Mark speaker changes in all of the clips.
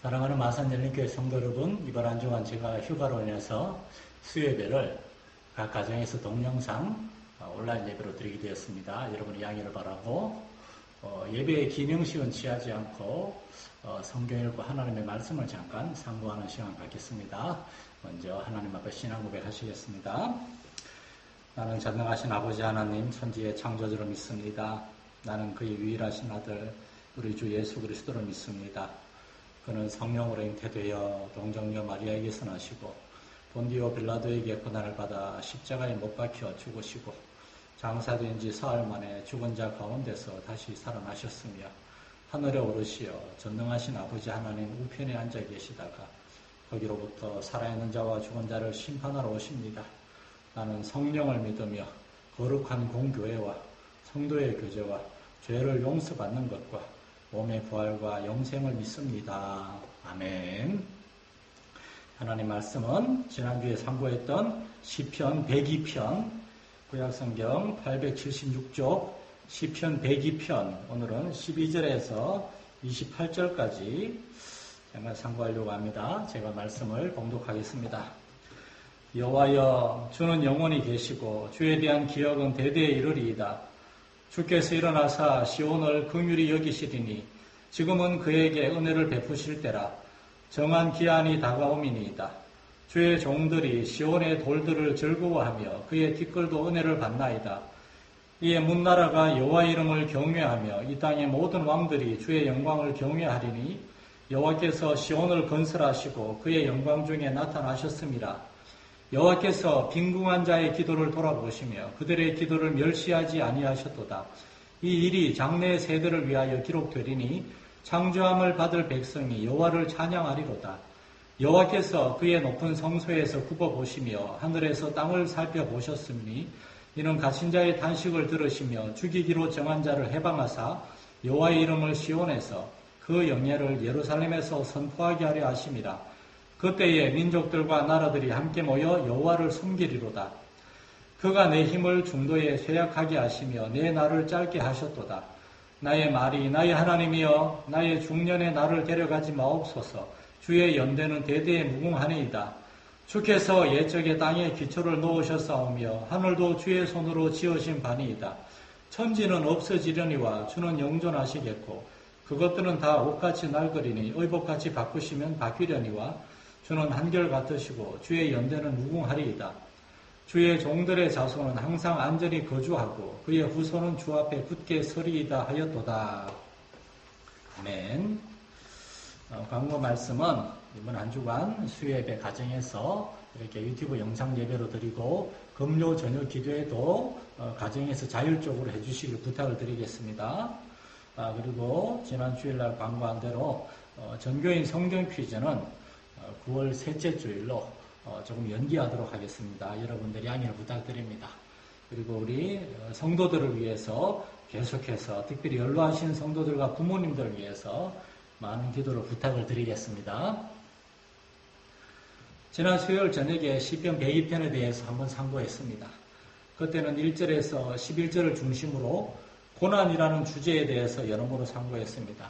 Speaker 1: 사랑하는 마산열린교회 성도 여러분, 이번 한 주간 제가 휴가로 인해서 수요예배를 각 가정에서 동영상 온라인 예배로 드리게 되었습니다. 여러분의 양해를 바라고 예배의 기능식은 취하지 않고 성경 읽고 하나님의 말씀을 잠깐 상고하는 시간 갖겠습니다. 먼저 하나님 앞에 신앙 고백하시겠습니다. 나는 전능하신 아버지 하나님 천지의 창조주를 믿습니다. 나는 그의 유일하신 아들 우리 주 예수 그리스도를 믿습니다. 그는 성령으로 잉태되어 동정녀 마리아에게서 나시고 본디오 빌라도에게 고난을 받아 십자가에 못 박혀 죽으시고 장사된 지 사흘 만에 죽은 자 가운데서 다시 살아나셨으며 하늘에 오르시어 전능하신 아버지 하나님 우편에 앉아 계시다가 거기로부터 살아있는 자와 죽은 자를 심판하러 오십니다. 나는 성령을 믿으며 거룩한 공교회와 성도의 교제와 죄를 용서받는 것과 몸의 부활과 영생을 믿습니다. 아멘. 하나님 말씀은 지난주에 상고했던 시편 102편, 구약성경 876쪽 시편 102편, 오늘은 12절에서 28절까지 상고하려고 합니다. 제가 말씀을 봉독하겠습니다. 여호와여, 주는 영원히 계시고 주에 대한 기억은 대대에 이르리이다. 주께서 일어나사 시온을 긍휼히 여기시리니 지금은 그에게 은혜를 베푸실 때라. 정한 기한이 다가오미니이다. 주의 종들이 시온의 돌들을 즐거워하며 그의 티끌도 은혜를 받나이다. 이에 문나라가 여호와 이름을 경외하며 이 땅의 모든 왕들이 주의 영광을 경외하리니 여호와께서 시온을 건설하시고 그의 영광 중에 나타나셨습니다. 여호와께서 빈궁한 자의 기도를 돌아보시며 그들의 기도를 멸시하지 아니하셨도다. 이 일이 장래 세대를 위하여 기록되리니 창조함을 받을 백성이 여호와를 찬양하리로다. 여호와께서 그의 높은 성소에서 굽어보시며 하늘에서 땅을 살펴보셨으니 이는 갇힌 자의 탄식을 들으시며 죽이기로 정한 자를 해방하사 여호와의 이름을 시온에서 그 영예를 예루살렘에서 선포하게 하려 하심이라. 그때에 민족들과 나라들이 함께 모여 여호와를 섬기리로다. 그가 내 힘을 중도에 쇠약하게 하시며 내 날을 짧게 하셨도다. 나의 말이 나의 하나님이여 나의 중년에 나를 데려가지 마옵소서. 주의 연대는 대대에 무궁하니이다. 주께서 옛적에 땅에 기초를 놓으셨사오며 하늘도 주의 손으로 지으신 바니이다. 천지는 없어지려니와 주는 영존하시겠고 그것들은 다 옷같이 낡으리니 의복같이 바꾸시면 바뀌려니와 주는 한결같으시고 주의 연대는 무궁하리이다. 주의 종들의 자손은 항상 안전히 거주하고 그의 후손은 주 앞에 굳게 서리이다 하였도다. 아멘. 광고 말씀은 이번 한 주간 수요예배 가정에서 이렇게 유튜브 영상 예배로 드리고 금요 저녁 기도에도 가정에서 자율적으로 해주시길 부탁을 드리겠습니다. 그리고 지난 주일날 광고한 대로 전교인 성경 퀴즈는 9월 셋째 주일로 조금 연기하도록 하겠습니다. 여러분들 양해를 부탁드립니다. 그리고 우리 성도들을 위해서 계속해서 특별히 연로하신 성도들과 부모님들을 위해서 많은 기도를 부탁을 드리겠습니다. 지난 수요일 저녁에 시편 102편에 대해서 한번 상고했습니다. 그때는 1절에서 11절을 중심으로 고난이라는 주제에 대해서 여러모로 상고했습니다.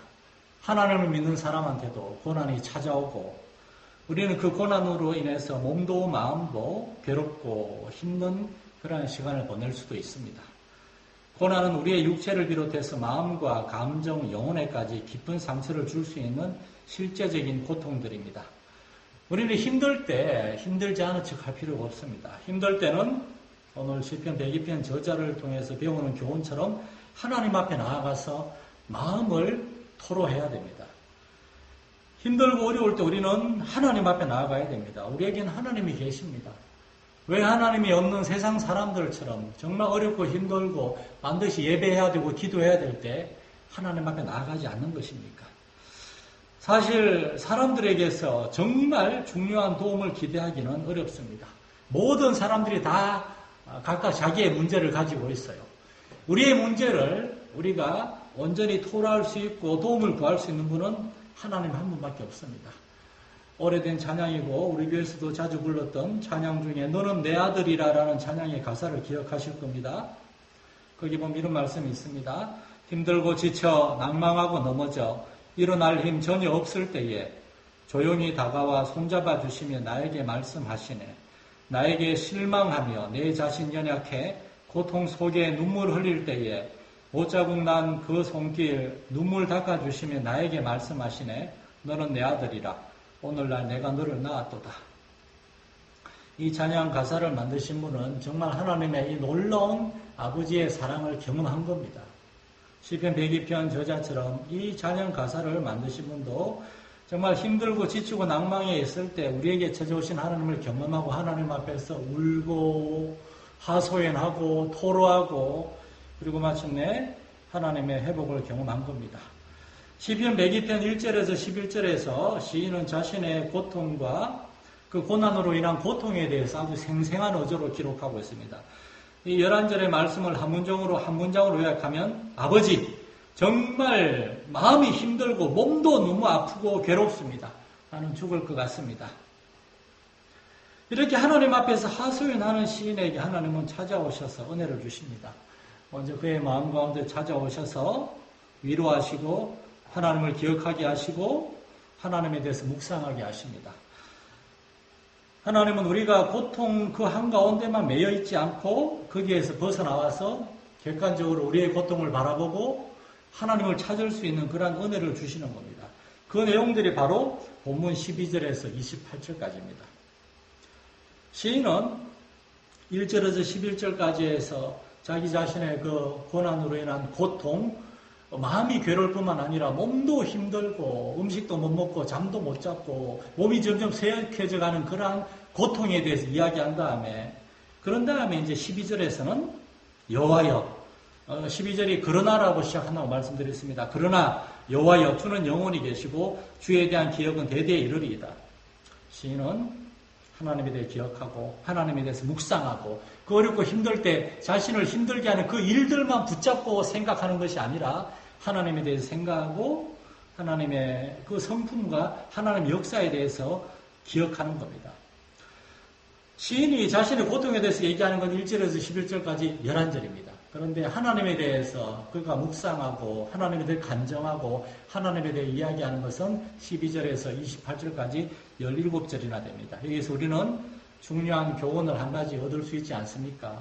Speaker 1: 하나님을 믿는 사람한테도 고난이 찾아오고 우리는 그 고난으로 인해서 몸도 마음도 괴롭고 힘든 그런 시간을 보낼 수도 있습니다. 고난은 우리의 육체를 비롯해서 마음과 감정, 영혼에까지 깊은 상처를 줄 수 있는 실제적인 고통들입니다. 우리는 힘들 때 힘들지 않은 척 할 필요가 없습니다. 힘들 때는 오늘 시편 102편 저자를 통해서 배우는 교훈처럼 하나님 앞에 나아가서 마음을 토로해야 됩니다. 힘들고 어려울 때 우리는 하나님 앞에 나아가야 됩니다. 우리에게는 하나님이 계십니다. 왜 하나님이 없는 세상 사람들처럼 정말 어렵고 힘들고 반드시 예배해야 되고 기도해야 될 때 하나님 앞에 나아가지 않는 것입니까? 사실 사람들에게서 정말 중요한 도움을 기대하기는 어렵습니다. 모든 사람들이 다 각각 자기의 문제를 가지고 있어요. 우리의 문제를 우리가 온전히 토로할 수 있고 도움을 구할 수 있는 분은 하나님 한 분밖에 없습니다. 오래된 찬양이고 우리 교회에서도 자주 불렀던 찬양 중에 너는 내 아들이라 라는 찬양의 가사를 기억하실 겁니다. 거기 보면 이런 말씀이 있습니다. 힘들고 지쳐 낭망하고 넘어져 일어날 힘 전혀 없을 때에 조용히 다가와 손잡아 주시며 나에게 말씀하시네. 나에게 실망하며 내 자신 연약해 고통 속에 눈물 흘릴 때에 못자국 난 그 손길 눈물 닦아주시며 나에게 말씀하시네. 너는 내 아들이라. 오늘날 내가 너를 낳았도다. 이 찬양 가사를 만드신 분은 정말 하나님의 이 놀라운 아버지의 사랑을 경험한 겁니다. 시편 102편 저자처럼 이 찬양 가사를 만드신 분도 정말 힘들고 지치고 낭망에 있을 때 우리에게 찾아오신 하나님을 경험하고 하나님 앞에서 울고 하소연하고 토로하고 그리고 마침내 하나님의 회복을 경험한 겁니다. 시편 102편 1절에서 11절에서 시인은 자신의 고통과 그 고난으로 인한 고통에 대해서 아주 생생한 어조로 기록하고 있습니다. 이 11절의 말씀을 한 문장으로 요약하면 아버지, 정말 마음이 힘들고 몸도 너무 아프고 괴롭습니다. 나는 죽을 것 같습니다. 이렇게 하나님 앞에서 하소연하는 시인에게 하나님은 찾아오셔서 은혜를 주십니다. 먼저 그의 마음 가운데 찾아오셔서 위로하시고 하나님을 기억하게 하시고 하나님에 대해서 묵상하게 하십니다. 하나님은 우리가 고통 그 한가운데만 매여 있지 않고 거기에서 벗어나와서 객관적으로 우리의 고통을 바라보고 하나님을 찾을 수 있는 그러한 은혜를 주시는 겁니다. 그 내용들이 바로 본문 12절에서 28절까지입니다. 시인은 1절에서 11절까지 해서 자기 자신의 그 고난으로 인한 고통, 마음이 괴로울 뿐만 아니라 몸도 힘들고 음식도 못 먹고 잠도 못 잡고 몸이 점점 쇠약해져가는 그러한 고통에 대해서 이야기한 다음에 그런 다음에 이제 12절에서는 여호와여 12절이 그러나라고 시작한다고 말씀드렸습니다. 그러나 여호와여 주는 영원히 계시고 주에 대한 기억은 대대에 이르리이다. 시인은 하나님에 대해 기억하고 하나님에 대해서 묵상하고 그 어렵고 힘들 때 자신을 힘들게 하는 그 일들만 붙잡고 생각하는 것이 아니라 하나님에 대해서 생각하고 하나님의 그 성품과 하나님의 역사에 대해서 기억하는 겁니다. 시인이 자신의 고통에 대해서 얘기하는 건 1절에서 11절까지 11절입니다. 그런데 하나님에 대해서 그가 묵상하고 하나님에 대해 간정하고 하나님에 대해 이야기하는 것은 12절에서 28절까지 17절이나 됩니다. 여기서 우리는 중요한 교훈을 한 가지 얻을 수 있지 않습니까?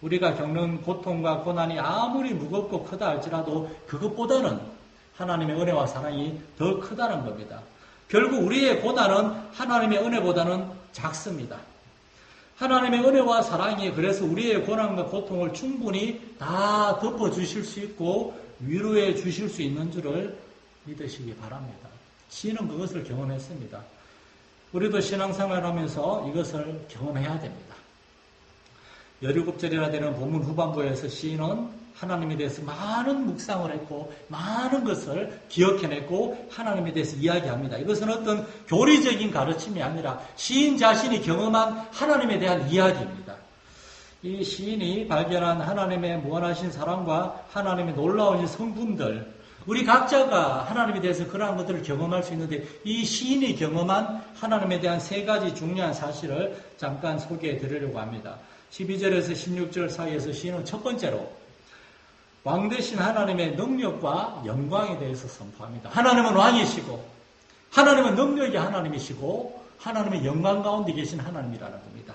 Speaker 1: 우리가 겪는 고통과 고난이 아무리 무겁고 크다 할지라도 그것보다는 하나님의 은혜와 사랑이 더 크다는 겁니다. 결국 우리의 고난은 하나님의 은혜보다는 작습니다. 하나님의 은혜와 사랑이 그래서 우리의 고난과 고통을 충분히 다 덮어주실 수 있고 위로해 주실 수 있는 줄을 믿으시기 바랍니다. 시인은 그것을 경험했습니다. 우리도 신앙생활하면서 이것을 경험해야 됩니다. 17절이나 되는 본문 후반부에서 시인은 하나님에 대해서 많은 묵상을 했고 많은 것을 기억해냈고 하나님에 대해서 이야기합니다. 이것은 어떤 교리적인 가르침이 아니라 시인 자신이 경험한 하나님에 대한 이야기입니다. 이 시인이 발견한 하나님의 무한하신 사랑과 하나님의 놀라운 성품들, 우리 각자가 하나님에 대해서 그러한 것들을 경험할 수 있는데 이 시인이 경험한 하나님에 대한 3가지 중요한 사실을 잠깐 소개해 드리려고 합니다. 12절에서 16절 사이에서 시인은 첫 번째로 왕 되신 하나님의 능력과 영광에 대해서 선포합니다. 하나님은 왕이시고 하나님은 능력의 하나님이시고 하나님의 영광 가운데 계신 하나님이라는 겁니다.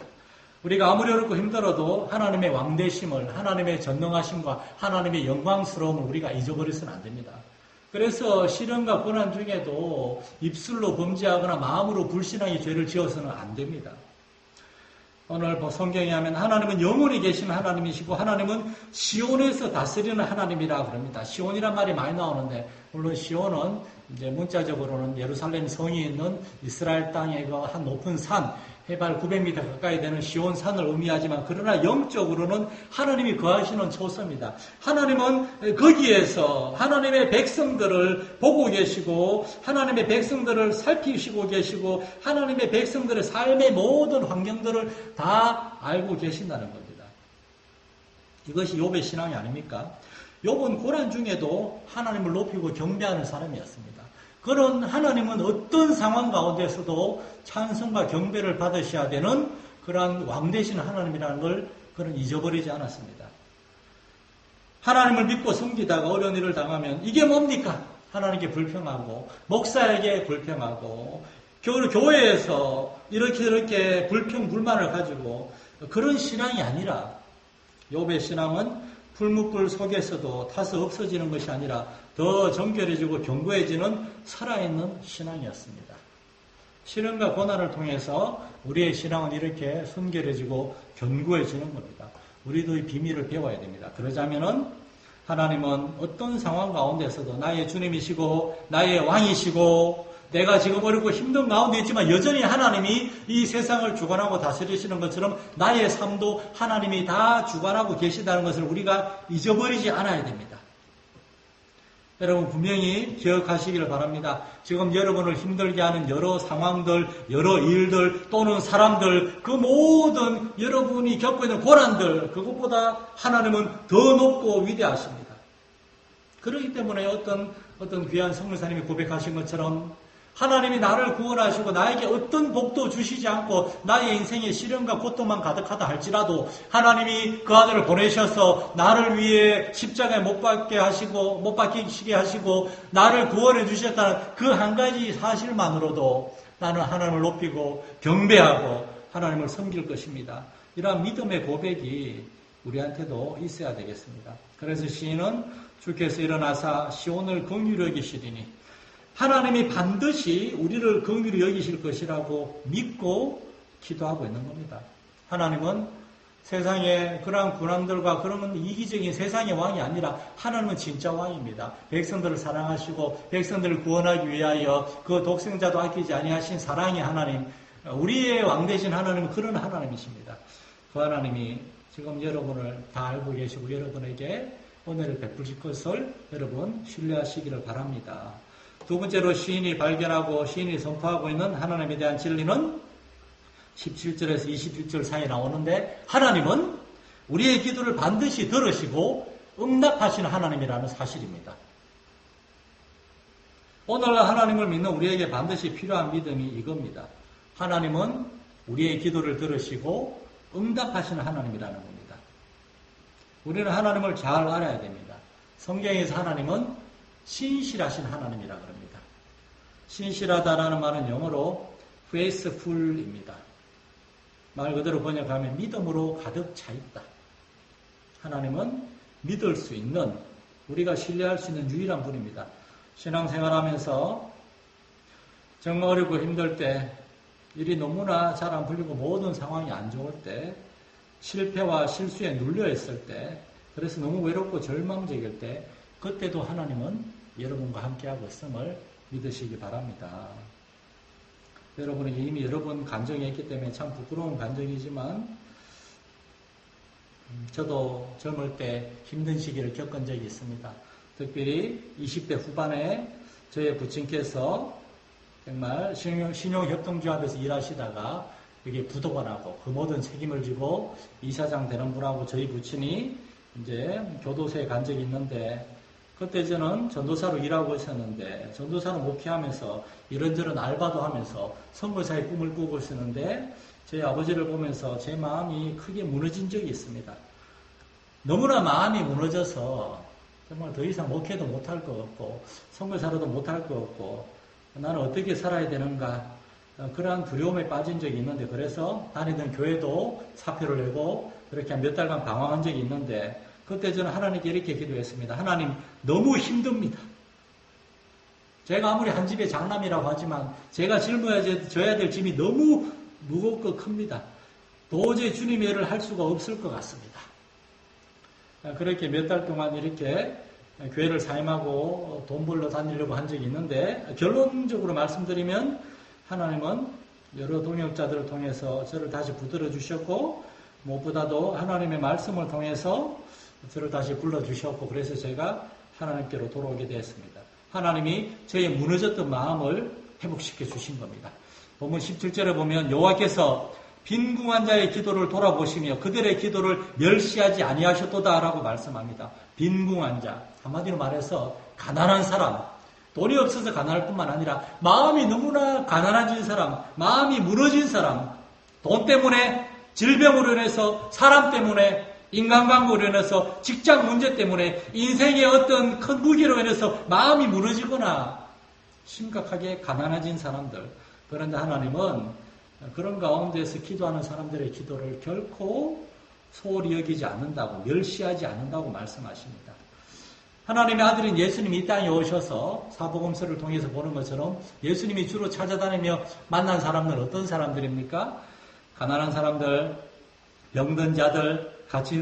Speaker 1: 우리가 아무리 어렵고 힘들어도 하나님의 왕 되심을, 하나님의 전능하심과 하나님의 영광스러움을 우리가 잊어버려서는 안 됩니다. 그래서 시련과 고난 중에도 입술로 범죄하거나 마음으로 불신앙의 죄를 지어서는 안 됩니다. 오늘 성경에 하면 하나님은 영원히 계신 하나님이시고 하나님은 시온에서 다스리는 하나님이라 그럽니다. 시온이란 말이 많이 나오는데 물론 시온은 이제 문자적으로는 예루살렘 성이 있는 이스라엘 땅의 그 한 높은 산, 해발 900m 가까이 되는 시온산을 의미하지만 그러나 영적으로는 하나님이 거하시는 초소입니다. 하나님은 거기에서 하나님의 백성들을 보고 계시고 하나님의 백성들을 살피시고 계시고 하나님의 백성들의 삶의 모든 환경들을 다 알고 계신다는 겁니다. 이것이 욥의 신앙이 아닙니까? 욥은 고난 중에도 하나님을 높이고 경배하는 사람이었습니다. 그런 하나님은 어떤 상황 가운데서도 찬송과 경배를 받으셔야 되는 그러한 왕 되신 하나님이라는 걸 그는 잊어버리지 않았습니다. 하나님을 믿고 섬기다가 어려운 일을 당하면 이게 뭡니까? 하나님께 불평하고 목사에게 불평하고 교회에서 이렇게 불평불만을 가지고 그런 신앙이 아니라 욥의 신앙은 풀무불 속에서도 타서 없어지는 것이 아니라 더 정결해지고 견고해지는 살아있는 신앙이었습니다. 시련과 고난을 통해서 우리의 신앙은 이렇게 순결해지고 견고해지는 겁니다. 우리도 이 비밀을 배워야 됩니다. 그러자면은 하나님은 어떤 상황 가운데서도 나의 주님이시고 나의 왕이시고 내가 지금 어렵고 힘든 가운데 있지만 여전히 하나님이 이 세상을 주관하고 다스리시는 것처럼 나의 삶도 하나님이 다 주관하고 계시다는 것을 우리가 잊어버리지 않아야 됩니다. 여러분 분명히 기억하시기를 바랍니다. 지금 여러분을 힘들게 하는 여러 상황들, 여러 일들 또는 사람들, 그 모든 여러분이 겪고 있는 고난들, 그것보다 하나님은 더 높고 위대하십니다. 그렇기 때문에 어떤 귀한 성모사님이 고백하신 것처럼 하나님이 나를 구원하시고 나에게 어떤 복도 주시지 않고 나의 인생에 시련과 고통만 가득하다 할지라도 하나님이 그 아들을 보내셔서 나를 위해 십자가에 못 박히시게 하시고 나를 구원해 주셨다는 그 한 가지 사실만으로도 나는 하나님을 높이고 경배하고 하나님을 섬길 것입니다. 이러한 믿음의 고백이 우리한테도 있어야 되겠습니다. 그래서 시인은 주께서 일어나사 시온을 긍휼히 여기시리니 하나님이 반드시 우리를 긍휼히 여기실 것이라고 믿고 기도하고 있는 겁니다. 하나님은 세상의 그러한 군왕들과 그런 이기적인 세상의 왕이 아니라 하나님은 진짜 왕입니다. 백성들을 사랑하시고 백성들을 구원하기 위하여 그 독생자도 아끼지 아니하신 사랑의 하나님, 우리의 왕 되신 하나님은 그런 하나님이십니다. 그 하나님이 지금 여러분을 다 알고 계시고 여러분에게 은혜를 베푸실 것을 여러분 신뢰하시기를 바랍니다. 두 번째로 시인이 발견하고 시인이 선포하고 있는 하나님에 대한 진리는 17절에서 21절 사이에 나오는데 하나님은 우리의 기도를 반드시 들으시고 응답하시는 하나님이라는 사실입니다. 오늘 하나님을 믿는 우리에게 반드시 필요한 믿음이 이겁니다. 하나님은 우리의 기도를 들으시고 응답하시는 하나님이라는 겁니다. 우리는 하나님을 잘 알아야 됩니다. 성경에서 하나님은 신실하신 하나님이라 그럽니다. 신실하다라는 말은 영어로 faithful입니다. 말 그대로 번역하면 믿음으로 가득 차 있다. 하나님은 믿을 수 있는, 우리가 신뢰할 수 있는 유일한 분입니다. 신앙생활하면서 정말 어렵고 힘들 때, 일이 너무나 잘 안 풀리고 모든 상황이 안 좋을 때, 실패와 실수에 눌려 있을 때, 그래서 너무 외롭고 절망적일 때, 그때도 하나님은 여러분과 함께하고 있음을 믿으시기 바랍니다. 여러분이 이미 여러 번 간증이 있기 때문에 참 부끄러운 간증이지만 저도 젊을 때 힘든 시기를 겪은 적이 있습니다. 특별히 20대 후반에 저의 부친께서 정말 신용협동조합에서 일하시다가 여기 부도가 그 모든 책임을 지고 이사장 되는 분하고 저희 부친이 이제 교도소에 간 적이 있는데 그때 저는 전도사로 일하고 있었는데 전도사로 목회하면서 이런저런 알바도 하면서 선교사의 꿈을 꾸고 있었는데 제 아버지를 보면서 제 마음이 크게 무너진 적이 있습니다. 너무나 마음이 무너져서 정말 더 이상 목회도 못할 것 같고 선교사로도 못할 것 같고 나는 어떻게 살아야 되는가 그러한 두려움에 빠진 적이 있는데 그래서 다니던 교회도 사표를 내고 그렇게 몇 달간 방황한 적이 있는데 그때 저는 하나님께 이렇게 기도했습니다. 하나님 너무 힘듭니다. 제가 아무리 한 집의 장남이라고 하지만 제가 짊어져야 될 짐이 너무 무겁고 큽니다. 도저히 주님의 일을 할 수가 없을 것 같습니다. 그렇게 몇 달 동안 이렇게 교회를 사임하고 돈 벌러 다니려고 한 적이 있는데 결론적으로 말씀드리면 하나님은 여러 동역자들을 통해서 저를 다시 붙들어 주셨고 무엇보다도 하나님의 말씀을 통해서 저를 다시 불러주셨고 그래서 제가 하나님께로 돌아오게 되었습니다. 하나님이 저의 무너졌던 마음을 회복시켜 주신 겁니다. 본문 17절에 보면 여호와께서 빈궁한 자의 기도를 돌아보시며 그들의 기도를 멸시하지 아니하셨도다라고 말씀합니다. 빈궁한 자, 한마디로 말해서 가난한 사람, 돈이 없어서 가난할 뿐만 아니라 마음이 너무나 가난해진 사람, 마음이 무너진 사람, 돈 때문에 질병으로 인해서 사람 때문에 인간관계로 인해서 직장 문제 때문에 인생의 어떤 큰 무기로 인해서 마음이 무너지거나 심각하게 가난해진 사람들 그런데 하나님은 그런 가운데서 기도하는 사람들의 기도를 결코 소홀히 여기지 않는다고, 멸시하지 않는다고 말씀하십니다. 하나님의 아들인 예수님이 이 땅에 오셔서 사복음서를 통해서 보는 것처럼 예수님이 주로 찾아다니며 만난 사람들은 어떤 사람들입니까? 가난한 사람들, 병든 자들, 갇힌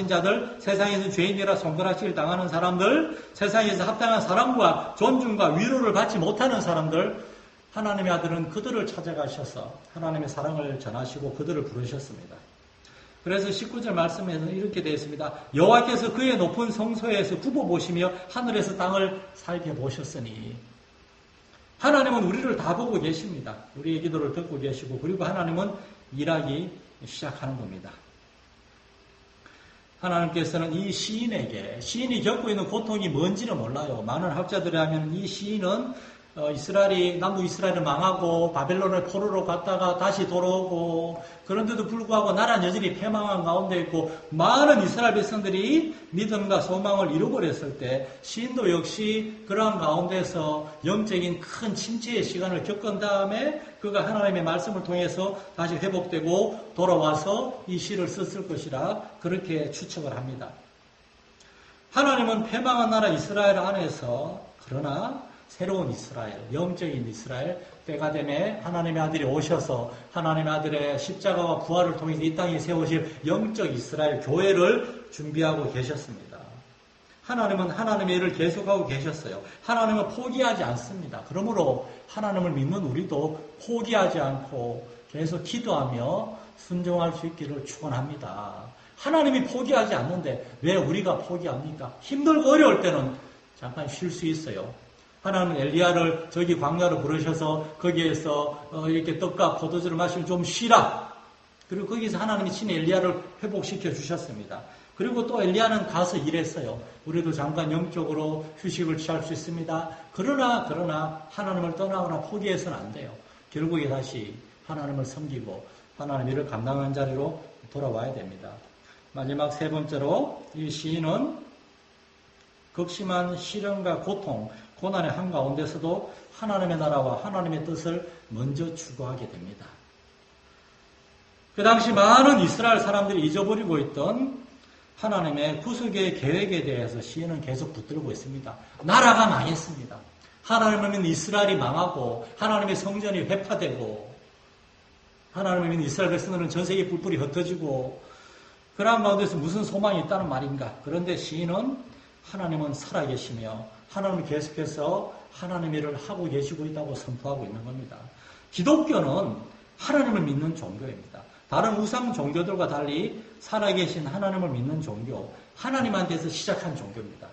Speaker 1: 자들, 세상에서 죄인이라 손가락질 당하는 사람들, 세상에서 합당한 사랑과 존중과 위로를 받지 못하는 사람들, 하나님의 아들은 그들을 찾아가셔서 하나님의 사랑을 전하시고 그들을 부르셨습니다. 그래서 19절 말씀에는 이렇게 되어 있습니다. 여호와께서 그의 높은 성소에서 굽어보시며 하늘에서 땅을 살펴보셨으니, 하나님은 우리를 다 보고 계십니다. 우리의 기도를 듣고 계시고, 그리고 하나님은 일하기 시작하는 겁니다. 하나님께서는 이 시인이 겪고 있는 고통이 뭔지는 몰라요. 많은 학자들이 하면 이 시인은 남부 이스라엘을 망하고 바벨론을 포로로 갔다가 다시 돌아오고, 그런데도 불구하고 나라는 여전히 패망한 가운데 있고 많은 이스라엘 백성들이 믿음과 소망을 잃어버렸을 때 시인도 역시 그러한 가운데서 영적인 큰 침체의 시간을 겪은 다음에 그가 하나님의 말씀을 통해서 다시 회복되고 돌아와서 이 시를 썼을 것이라 그렇게 추측을 합니다. 하나님은 패망한 나라 이스라엘 안에서 그러나 새로운 이스라엘, 영적인 이스라엘, 때가 되매 하나님의 아들이 오셔서 하나님의 아들의 십자가와 부활을 통해서 이 땅에 세우실 영적 이스라엘 교회를 준비하고 계셨습니다. 하나님은 하나님의 일을 계속하고 계셨어요. 하나님은 포기하지 않습니다. 그러므로 하나님을 믿는 우리도 포기하지 않고 계속 기도하며 순종할 수 있기를 축원합니다. 하나님이 포기하지 않는데 왜 우리가 포기합니까? 힘들고 어려울 때는 잠깐 쉴 수 있어요. 하나님은 엘리야를 저기 광야로 부르셔서 거기에서 이렇게 떡과 포도주를 마시면 좀 쉬라. 그리고 거기서 하나님이 친히 엘리야를 회복시켜 주셨습니다. 그리고 또 엘리야는 가서 일했어요. 우리도 잠깐 영적으로 휴식을 취할 수 있습니다. 그러나 하나님을 떠나거나 포기해서는 안 돼요. 결국에 다시 하나님을 섬기고 하나님 일을 감당하는 자리로 돌아와야 됩니다. 마지막 세 번째로 이 시인은 극심한 시련과 고통, 고난의 한가운데서도 하나님의 나라와 하나님의 뜻을 먼저 추구하게 됩니다. 그 당시 많은 이스라엘 사람들이 잊어버리고 있던 하나님의 구속의 계획에 대해서 시인은 계속 붙들고 있습니다. 나라가 망했습니다. 하나님을 믿는 이스라엘이 망하고 하나님의 성전이 회파되고 하나님을 믿는 이스라엘 백성들은 전 세계 뿔뿔이 흩어지고 그러한 가운데서 무슨 소망이 있다는 말인가? 그런데 시인은 하나님은 살아계시며 하나님은 계속해서 하나님의 일을 하고 계시고 있다고 선포하고 있는 겁니다. 기독교는 하나님을 믿는 종교입니다. 다른 우상 종교들과 달리 살아계신 하나님을 믿는 종교, 하나님한테서 시작한 종교입니다.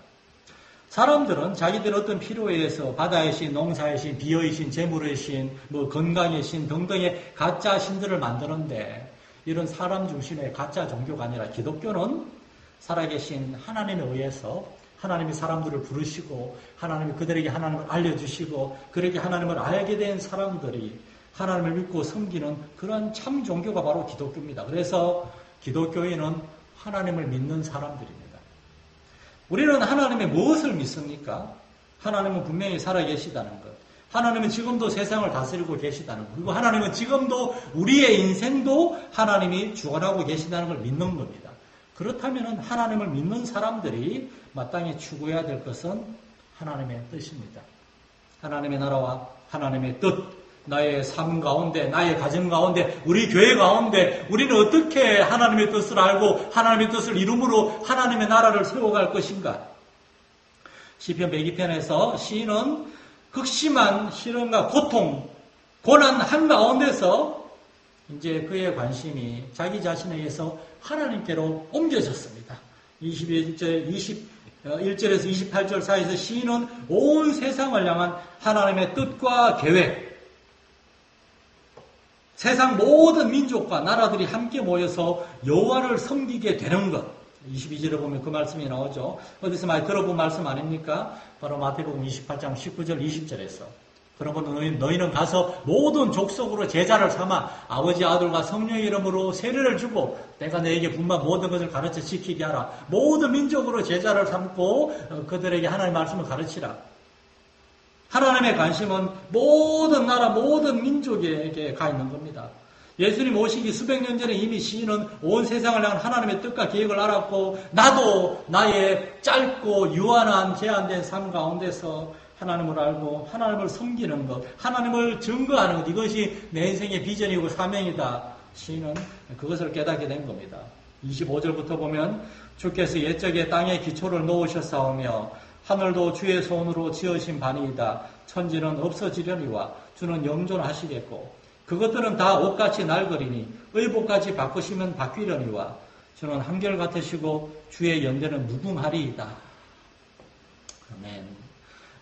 Speaker 1: 사람들은 자기들 어떤 필요에 의해서 바다의 신, 농사의 신, 비어의 신, 재물의 신, 건강의 신 등등의 가짜 신들을 만드는데 이런 사람 중심의 가짜 종교가 아니라 기독교는 살아계신 하나님에 의해서 하나님이 사람들을 부르시고 하나님이 그들에게 하나님을 알려주시고 그렇게 하나님을 알게 된 사람들이 하나님을 믿고 섬기는 그런 참 종교가 바로 기독교입니다. 그래서 기독교인은 하나님을 믿는 사람들입니다. 우리는 하나님의 무엇을 믿습니까? 하나님은 분명히 살아계시다는 것. 하나님은 지금도 세상을 다스리고 계시다는 것. 그리고 하나님은 지금도 우리의 인생도 하나님이 주관하고 계시다는 걸 믿는 겁니다. 그렇다면 하나님을 믿는 사람들이 마땅히 추구해야 될 것은 하나님의 뜻입니다. 하나님의 나라와 하나님의 뜻, 나의 삶 가운데, 나의 가정 가운데, 우리 교회 가운데 우리는 어떻게 하나님의 뜻을 알고 하나님의 뜻을 이루므로 하나님의 나라를 세워갈 것인가? 시편 102편에서 시인은 극심한 시련과 고통, 고난 한가운데서 이제 그의 관심이 자기 자신에 의해서 하나님께로 옮겨졌습니다. 21절에서 28절 사이에서 시인은 온 세상을 향한 하나님의 뜻과 계획, 세상 모든 민족과 나라들이 함께 모여서 여호와를 섬기게 되는 것. 22절에 보면 그 말씀이 나오죠. 어디서 많이 들어본 말씀 아닙니까? 바로 마태복음 28장 19절 20절에서 그러므로 너희는 가서 모든 족속으로 제자를 삼아 아버지 아들과 성령의 이름으로 세례를 주고 내가 너에게 분만 모든 것을 가르쳐 지키게 하라. 모든 민족으로 제자를 삼고 그들에게 하나님의 말씀을 가르치라. 하나님의 관심은 모든 나라, 모든 민족에게 가 있는 겁니다. 예수님 오시기 수백 년 전에 이미 시인은 온 세상을 향한 하나님의 뜻과 계획을 알았고, 나도 나의 짧고 유한한 제한된 삶 가운데서 하나님을 알고 하나님을 섬기는 것, 하나님을 증거하는 것, 이것이 내 인생의 비전이고 사명이다. 시인은 그것을 깨닫게 된 겁니다. 25절부터 보면 주께서 옛적에 땅에 기초를 놓으셨사오며 하늘도 주의 손으로 지으신 바니이다. 천지는 없어지려니와 주는 영존하시겠고 그것들은 다 옷같이 날거리니 의복같이 바꾸시면 바뀌려니와 주는 한결같으시고 주의 연대는 무궁하리이다. 아멘.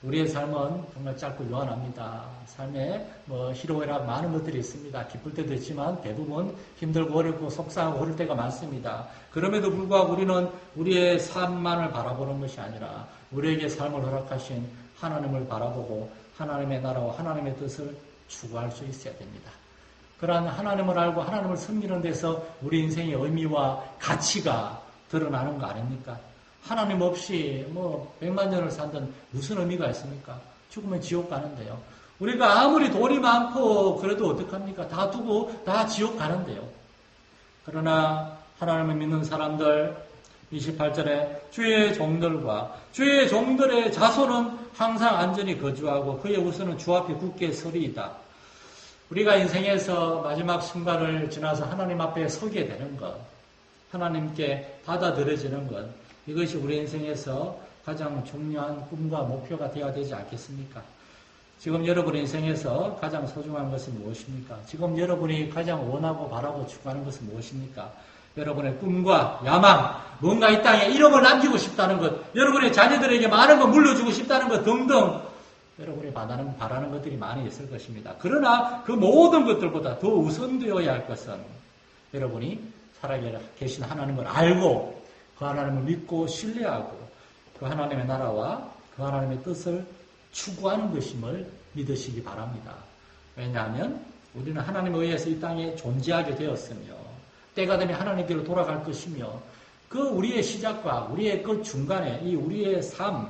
Speaker 1: 우리의 삶은 정말 짧고 요한합니다. 삶에 희로애락 많은 것들이 있습니다. 기쁠 때도 있지만 대부분 힘들고 어렵고 속상하고 그럴 때가 많습니다. 그럼에도 불구하고 우리는 우리의 삶만을 바라보는 것이 아니라 우리에게 삶을 허락하신 하나님을 바라보고 하나님의 나라와 하나님의 뜻을 추구할 수 있어야 됩니다. 그러한 하나님을 알고 하나님을 섬기는 데서 우리 인생의 의미와 가치가 드러나는 거 아닙니까? 하나님 없이 100만 년을 산든 무슨 의미가 있습니까? 죽으면 지옥 가는데요. 우리가 아무리 돈이 많고 그래도 어떡합니까? 다 두고 다 지옥 가는데요. 그러나 하나님을 믿는 사람들 28절에 주의 종들과 주의 종들의 자손은 항상 안전히 거주하고 그의 우선은 주 앞에 굳게 서리이다. 우리가 인생에서 마지막 순간을 지나서 하나님 앞에 서게 되는 것, 하나님께 받아들여지는 것, 이것이 우리 인생에서 가장 중요한 꿈과 목표가 되어야 되지 않겠습니까? 지금 여러분 인생에서 가장 소중한 것은 무엇입니까? 지금 여러분이 가장 원하고 바라고 추구하는 것은 무엇입니까? 여러분의 꿈과 야망, 뭔가 이 땅에 이름을 남기고 싶다는 것, 여러분의 자녀들에게 많은 거 물려주고 싶다는 것 등등 여러분이 바라는 것들이 많이 있을 것입니다. 그러나 그 모든 것들보다 더 우선되어야 할 것은 여러분이 살아계신 하나님을 알고 그 하나님을 믿고 신뢰하고 그 하나님의 나라와 그 하나님의 뜻을 추구하는 것임을 믿으시기 바랍니다. 왜냐하면 우리는 하나님에 의해서 이 땅에 존재하게 되었으며 때가 되면 하나님께로 돌아갈 것이며 그 우리의 시작과 우리의 끝 중간에 이 우리의 삶,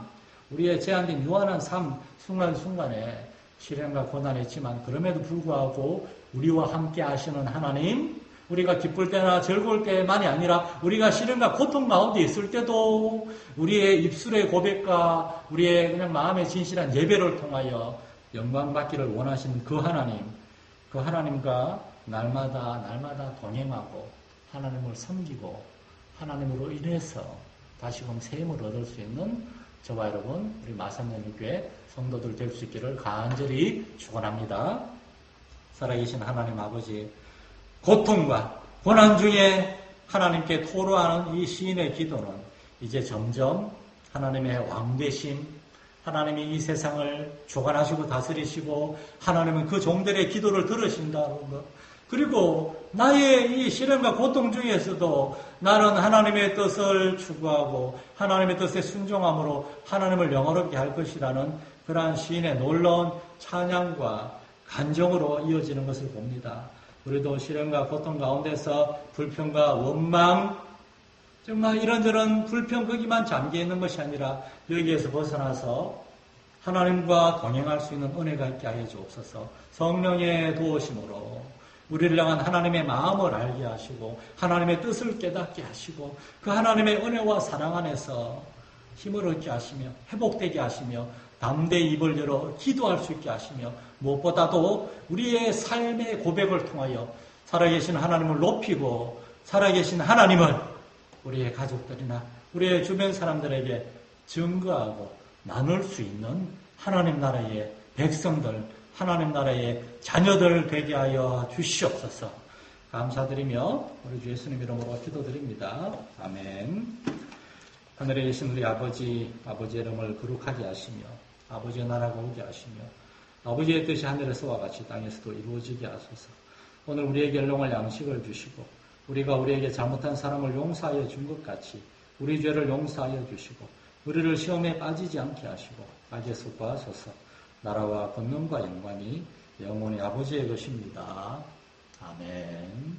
Speaker 1: 우리의 제한된 유한한 삶 순간순간에 시련과 고난이 있지만 그럼에도 불구하고 우리와 함께 하시는 하나님, 우리가 기쁠 때나 즐거울 때만이 아니라 우리가 시련과 고통 가운데 있을 때도 우리의 입술의 고백과 우리의 그냥 마음의 진실한 예배를 통하여 영광 받기를 원하시는 그 하나님, 그 하나님과 날마다 동행하고 하나님을 섬기고 하나님으로 인해서 다시금 새 힘을 얻을 수 있는 저와 여러분, 우리 마산연합교회 성도들 될 수 있기를 간절히 축원합니다. 살아계신 하나님 아버지, 고통과 고난 중에 하나님께 토로하는 이 시인의 기도는 이제 점점 하나님의 왕되심, 하나님이 이 세상을 주관하시고 다스리시고 하나님은 그 종들의 기도를 들으신다는 것, 그리고 나의 이 시련과 고통 중에서도 나는 하나님의 뜻을 추구하고 하나님의 뜻에 순종함으로 하나님을 영화롭게 할 것이라는 그러한 시인의 놀라운 찬양과 간정으로 이어지는 것을 봅니다. 우리도 시련과 고통 가운데서 불평과 원망, 정말 이런저런 불평 거기만 잠겨있는 것이 아니라 여기에서 벗어나서 하나님과 동행할 수 있는 은혜가 있게 하여 주옵소서. 성령의 도우심으로 우리를 향한 하나님의 마음을 알게 하시고 하나님의 뜻을 깨닫게 하시고 그 하나님의 은혜와 사랑 안에서 힘을 얻게 하시며 회복되게 하시며 담대히 입을 열어 기도할 수 있게 하시며 무엇보다도 우리의 삶의 고백을 통하여 살아계신 하나님을 높이고 살아계신 하나님을 우리의 가족들이나 우리의 주변 사람들에게 증거하고 나눌 수 있는 하나님 나라의 백성들, 하나님 나라의 자녀들 되게 하여 주시옵소서. 감사드리며 우리 주 예수님 이름으로 기도드립니다. 아멘. 하늘에 계신 우리 아버지의 이름을 거룩하게 하시며 아버지의 나라가 오게 하시며 아버지의 뜻이 하늘에서와 같이 땅에서도 이루어지게 하소서. 오늘 우리에게 일용할 양식을 주시고 우리가 우리에게 잘못한 사람을 용서하여 준 것 같이 우리 죄를 용서하여 주시고 우리를 시험에 빠지지 않게 하시고 악에서 구하소서. 나라와 권능과 영광이 영원히 아버지의 것입니다. 아멘.